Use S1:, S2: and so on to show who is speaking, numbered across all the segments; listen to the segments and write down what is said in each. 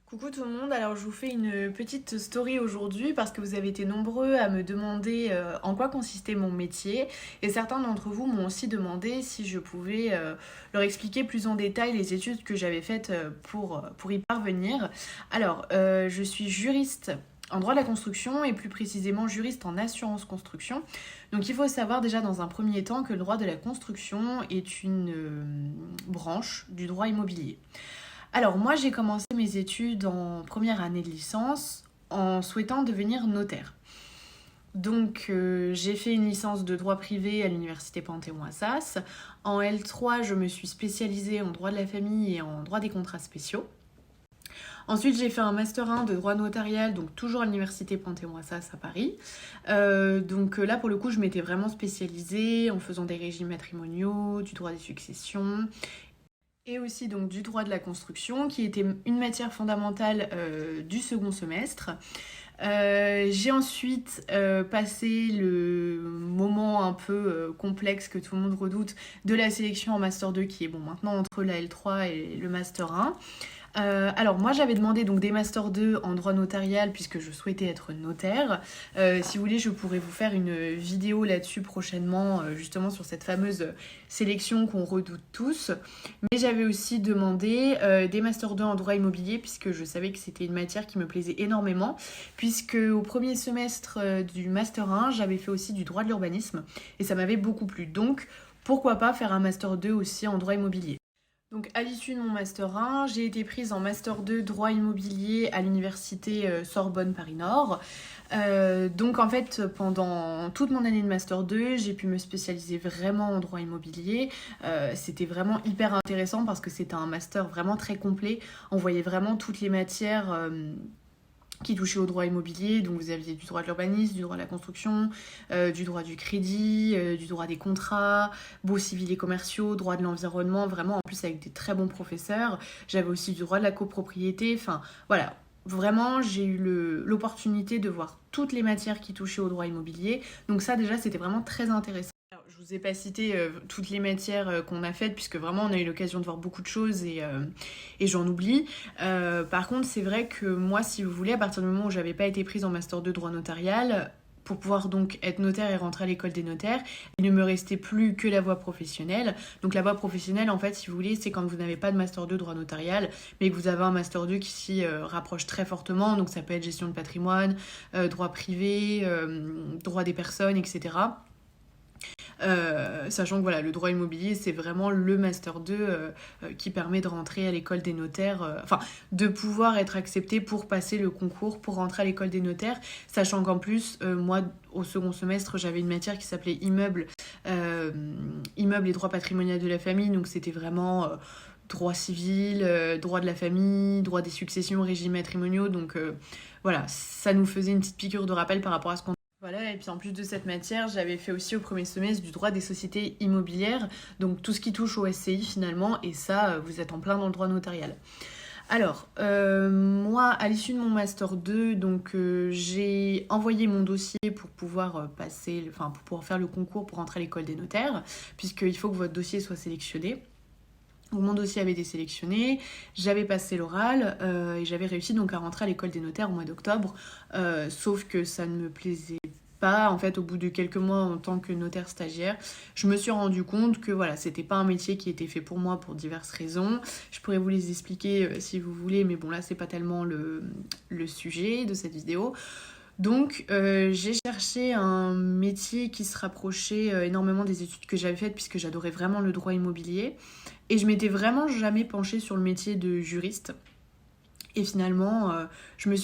S1: Coucou tout le monde, alors je vous fais une petite story aujourd'hui parce que vous avez été nombreux à me demander en quoi consistait mon métier et certains d'entre vous m'ont aussi demandé si je pouvais leur expliquer plus en détail les études que j'avais faites pour y parvenir. Alors, je suis juriste en droit de la construction et plus précisément juriste en assurance construction. Donc il faut savoir déjà dans un premier temps que le droit de la construction est une branche du droit immobilier. Alors moi j'ai commencé mes études en première année de licence en souhaitant devenir notaire. Donc j'ai fait une licence de droit privé à l'université Panthéon-Assas. En L3 je me suis spécialisée en droit de la famille et en droit des contrats spéciaux. Ensuite j'ai fait un master 1 de droit notarial, donc toujours à l'université Panthéon-Assas à Paris. Donc là pour le coup je m'étais vraiment spécialisée en faisant des régimes matrimoniaux, du droit des successions et aussi donc du droit de la construction qui était une matière fondamentale du second semestre. J'ai ensuite passé le moment un peu complexe que tout le monde redoute de la sélection en Master 2 qui est bon maintenant entre la L3 et le Master 1. Alors moi j'avais demandé donc des Master 2 en droit notarial puisque je souhaitais être notaire. Si vous voulez je pourrais vous faire une vidéo là-dessus prochainement justement sur cette fameuse sélection qu'on redoute tous. Mais j'avais aussi demandé des Master 2 en droit immobilier puisque je savais que c'était une matière qui me plaisait énormément puisque au premier semestre du Master 1 j'avais fait aussi du droit de l'urbanisme et ça m'avait beaucoup plu. Donc pourquoi pas faire un Master 2 aussi en droit immobilier. Donc à l'issue de mon Master 1, j'ai été prise en Master 2 droit immobilier à l'université Sorbonne Paris Nord. Donc en fait pendant toute mon année de Master 2, j'ai pu me spécialiser vraiment en droit immobilier. C'était vraiment hyper intéressant parce que c'était un master vraiment très complet. On voyait vraiment toutes les matières qui touchait au droit immobilier, donc vous aviez du droit de l'urbanisme, du droit de la construction, du droit du crédit, du droit des contrats, baux civils et commerciaux, droit de l'environnement, vraiment en plus avec des très bons professeurs. J'avais aussi du droit de la copropriété, enfin voilà. Vraiment, j'ai eu l'opportunité de voir toutes les matières qui touchaient au droit immobilier. Donc ça déjà, c'était vraiment très intéressant. Alors, je vous ai pas cité toutes les matières qu'on a faites puisque vraiment on a eu l'occasion de voir beaucoup de choses et j'en oublie. Par contre, c'est vrai que moi, si vous voulez, à partir du moment où j'avais pas été prise en Master 2 droit notarial, pour pouvoir donc être notaire et rentrer à l'école des notaires, il ne me restait plus que la voie professionnelle. Donc la voie professionnelle, en fait, si vous voulez, c'est quand vous n'avez pas de Master 2 droit notarial, mais que vous avez un Master 2 qui s'y rapproche très fortement. Donc ça peut être gestion de patrimoine, droit privé, droit des personnes, etc. Sachant que voilà, le droit immobilier c'est vraiment le Master 2 qui permet de rentrer à l'école des notaires, enfin de pouvoir être accepté pour passer le concours pour rentrer à l'école des notaires, sachant qu'en plus moi au second semestre j'avais une matière qui s'appelait immeuble et droit patrimonial de la famille, donc c'était vraiment droit civil, droit de la famille, droit des successions, régimes matrimoniaux, donc voilà, ça nous faisait une petite piqûre de rappel par rapport à ce qu'on... Voilà, et puis en plus de cette matière, j'avais fait aussi au premier semestre du droit des sociétés immobilières, donc tout ce qui touche au SCI finalement, et ça, vous êtes en plein dans le droit notarial. Alors, moi, à l'issue de mon Master 2, donc j'ai envoyé mon dossier pour pouvoir pour pouvoir faire le concours pour rentrer à l'école des notaires, puisqu'il faut que votre dossier soit sélectionné. Donc, mon dossier avait été sélectionné, j'avais passé l'oral et j'avais réussi donc à rentrer à l'école des notaires au mois d'octobre, sauf que ça ne me plaisait pas. En fait, au bout de quelques mois en tant que notaire stagiaire, je me suis rendu compte que voilà, c'était pas un métier qui était fait pour moi pour diverses raisons. Je pourrais vous les expliquer si vous voulez, mais bon là c'est pas tellement le sujet de cette vidéo. Donc j'ai cherché un métier qui se rapprochait énormément des études que j'avais faites puisque j'adorais vraiment le droit immobilier et je m'étais vraiment jamais penchée sur le métier de juriste et finalement je me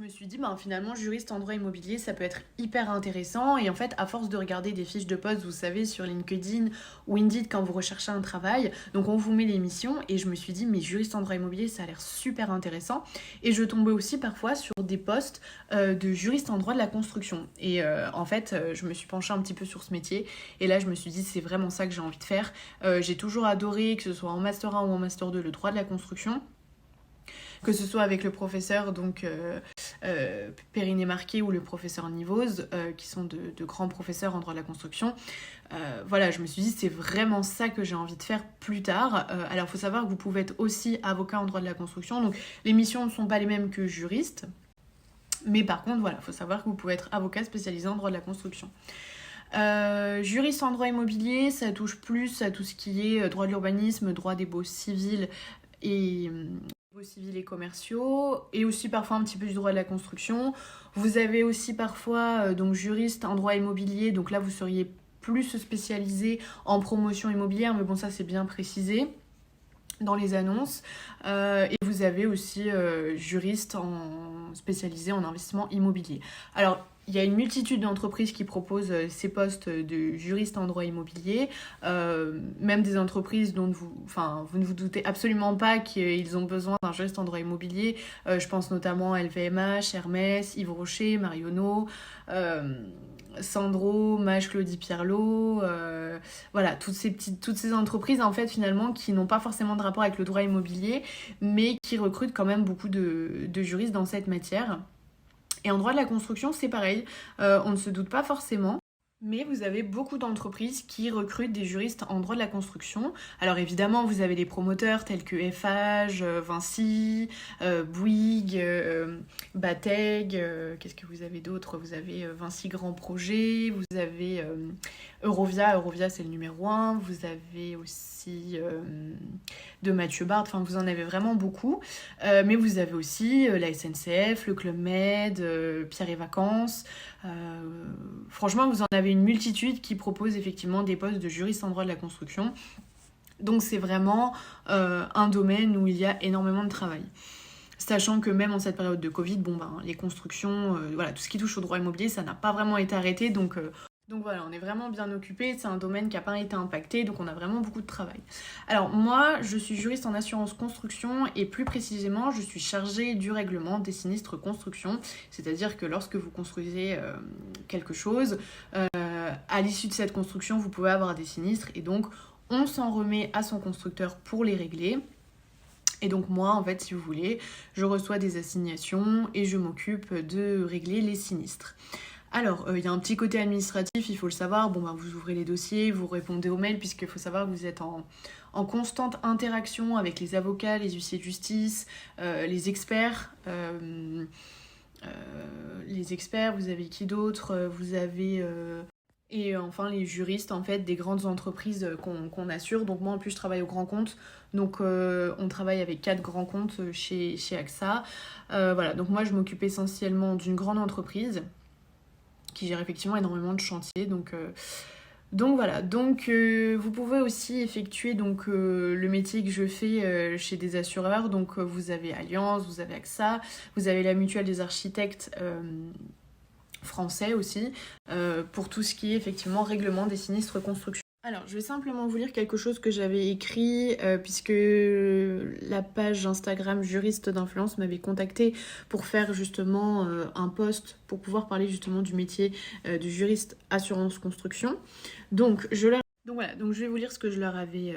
S1: suis dit, finalement, juriste en droit immobilier, ça peut être hyper intéressant. Et en fait, à force de regarder des fiches de poste, vous savez, sur LinkedIn ou Indeed, quand vous recherchez un travail, donc on vous met les missions. Et je me suis dit, mais juriste en droit immobilier, ça a l'air super intéressant. Et je tombais aussi parfois sur des postes de juriste en droit de la construction. Et en fait, je me suis penchée un petit peu sur ce métier. Et là, je me suis dit, c'est vraiment ça que j'ai envie de faire. J'ai toujours adoré, que ce soit en Master 1 ou en Master 2, le droit de la construction. Que ce soit avec le professeur donc Periné Marquet ou le professeur Nivose, qui sont de grands professeurs en droit de la construction. Voilà, je me suis dit c'est vraiment ça que j'ai envie de faire plus tard. Alors il faut savoir que vous pouvez être aussi avocat en droit de la construction, donc les missions ne sont pas les mêmes que juriste, mais par contre voilà, il faut savoir que vous pouvez être avocat spécialisé en droit de la construction. Juriste en droit immobilier, ça touche plus à tout ce qui est droit de l'urbanisme, droit des baux civils et commerciaux, et aussi parfois un petit peu du droit de la construction. Vous avez aussi parfois donc juriste en droit immobilier, donc là vous seriez plus spécialisé en promotion immobilière, mais bon ça c'est bien précisé dans les annonces. Et vous avez aussi juriste spécialisé en investissement immobilier. Alors il y a une multitude d'entreprises qui proposent ces postes de juriste en droit immobilier, même des entreprises dont vous ne vous doutez absolument pas qu'ils ont besoin d'un juriste en droit immobilier. Je pense notamment à LVMH, Hermès, Yves Rocher, Marionneau, Sandro, Mage, Claudie Pierlot, voilà, toutes ces entreprises en fait finalement qui n'ont pas forcément de rapport avec le droit immobilier, mais qui recrutent quand même beaucoup de juristes dans cette matière. Et en droit de la construction, c'est pareil, on ne se doute pas forcément. Mais vous avez beaucoup d'entreprises qui recrutent des juristes en droit de la construction. Alors évidemment, vous avez des promoteurs tels que Eiffage, Vinci, Bouygues, Bateg, qu'est-ce que vous avez d'autre? Vous avez Vinci Grand Projet, vous avez Eurovia, c'est le numéro 1, vous avez aussi de Mathieu Bard, enfin vous en avez vraiment beaucoup. Mais vous avez aussi la SNCF, le Club Med, Pierre et Vacances. Franchement, vous en avez une multitude qui proposent effectivement des postes de juriste en droit de la construction. Donc c'est vraiment un domaine où il y a énormément de travail. Sachant que même en cette période de Covid, les constructions, voilà, tout ce qui touche au droit immobilier, ça n'a pas vraiment été arrêté. Donc voilà, on est vraiment bien occupé, c'est un domaine qui n'a pas été impacté, donc on a vraiment beaucoup de travail. Alors moi, je suis juriste en assurance construction et plus précisément, je suis chargée du règlement des sinistres construction, c'est-à-dire que lorsque vous construisez quelque chose, à l'issue de cette construction, vous pouvez avoir des sinistres et donc on s'en remet à son constructeur pour les régler. Et donc moi, en fait, si vous voulez, je reçois des assignations et je m'occupe de régler les sinistres. Alors, il y a un petit côté administratif, il faut le savoir. Vous ouvrez les dossiers, vous répondez aux mails, puisqu'il faut savoir que vous êtes en constante interaction avec les avocats, les huissiers de justice, les experts. Vous avez qui d'autre? Vous avez... Et enfin, les juristes, en fait, des grandes entreprises qu'on assure. Donc moi, en plus, je travaille au grand compte. Donc on travaille avec 4 grands comptes chez AXA. Voilà, donc moi, je m'occupe essentiellement d'une grande entreprise qui gère effectivement énormément de chantiers. Donc voilà, vous pouvez aussi effectuer le métier que je fais chez des assureurs. Donc vous avez Allianz, vous avez AXA, vous avez la Mutuelle des architectes français aussi, pour tout ce qui est effectivement règlement des sinistres construction. Alors, je vais simplement vous lire quelque chose que j'avais écrit, puisque la page Instagram Juriste d'influence m'avait contacté pour faire justement un post pour pouvoir parler justement du métier de juriste assurance construction. Donc je vais vous lire ce que je leur avais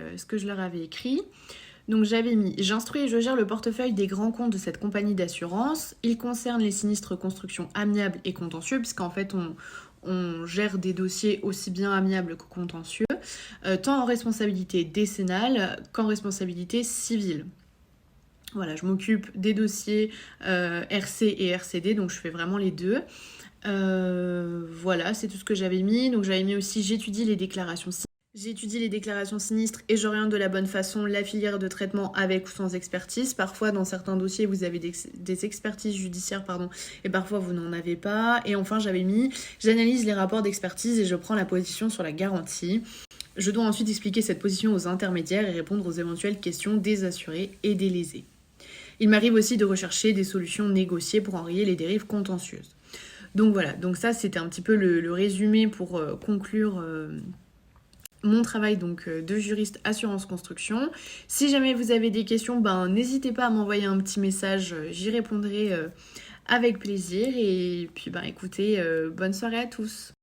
S1: écrit. Donc j'avais mis « J'instruis et je gère le portefeuille des grands comptes de cette compagnie d'assurance. Il concerne les sinistres construction amiables et contentieux, puisqu'en fait on gère des dossiers aussi bien amiables que contentieux, tant en responsabilité décennale qu'en responsabilité civile. Voilà, je m'occupe des dossiers RC et RCD, donc je fais vraiment les deux. Voilà, c'est tout ce que j'avais mis. Donc j'avais mis aussi « J'étudie les déclarations sinistres et j'oriente de la bonne façon la filière de traitement avec ou sans expertise. Parfois, dans certains dossiers, vous avez des expertises judiciaires, et parfois vous n'en avez pas. Et enfin, j'avais mis « J'analyse les rapports d'expertise et je prends la position sur la garantie. Je dois ensuite expliquer cette position aux intermédiaires et répondre aux éventuelles questions des assurés et des lésés. Il m'arrive aussi de rechercher des solutions négociées pour enrayer les dérives contentieuses. » Donc voilà, donc ça c'était un petit peu le résumé pour conclure mon travail de juriste assurance construction. Si jamais vous avez des questions, n'hésitez pas à m'envoyer un petit message, j'y répondrai avec plaisir. Et puis écoutez, bonne soirée à tous.